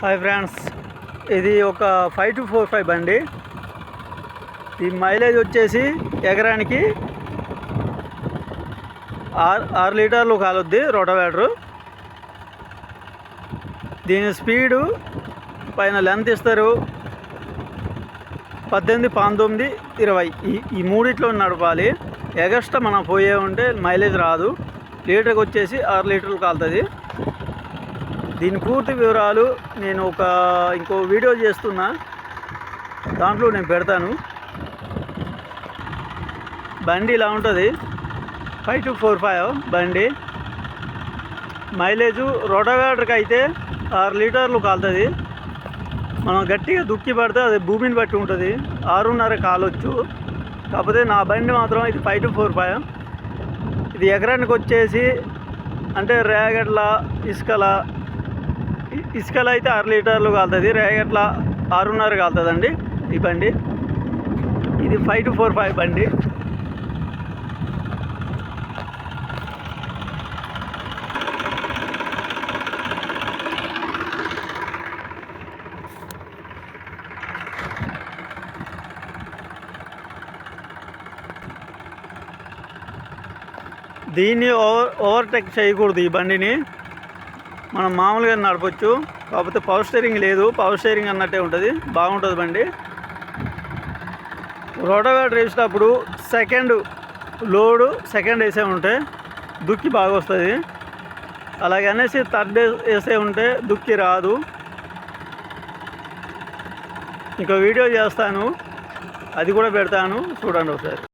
Hi friends, ఇది ఒక 5245 బండి. ఈ మైలేజ్ వచ్చేసి ఎకరానికి 6 లీటర్లు కాలుద్ది రోటోవేటరు. దీని స్పీడు పైన లెంత్ ఇస్తారు 18, 19, 20 ఈ మూడిట్లో నడపాలి. ఎగస్ట్రా మనం పోయే ఉంటే మైలేజ్ రాదు. లీటర్కి వచ్చేసి 6 లీటర్లు కాలుతుంది. దీని పూర్తి వివరాలు నేను ఇంకో వీడియో చేస్తున్నా, దాంట్లో నేను పెడతాను. బండి ఇలా ఉంటుంది, 5245 బండి. మైలేజు రోటోవేటర్కి అయితే 6 లీటర్లు కాలుతుంది. మనం గట్టిగా దుక్కి పడితే అది భూమిని బట్టి ఉంటుంది, 6.5 కాలొచ్చు. కాకపోతే నా బండి మాత్రం ఇది 5245. ఇది ఎకరానికి వచ్చేసి అంటే రేగట్ల ఇసుకలో అయితే 6 లీటర్లు కాలుతుంది, రేగట్ల 6.5 కాలుతుందండి ఈ బండి. ఇది 5245 బండి. దీన్ని ఓవర్టేక్ చేయకూడదు. ఈ బండిని మనం మామూలుగా నడపచ్చు, కాకపోతే పవర్ స్టీరింగ్ లేదు. పవర్ స్టీరింగ్ అన్నట్టే ఉంటుంది, బాగుంటుంది బండి. రోటోవేటర్ వేసేటప్పుడు సెకండ్ వేసే ఉంటే దుక్కి బాగా వస్తుంది. అలాగే అనేసి థర్డ్ వేసే ఉంటే దుక్కి రాదు. ఇంకో వీడియో చేస్తాను, అది కూడా పెడతాను, చూడండి ఒకసారి.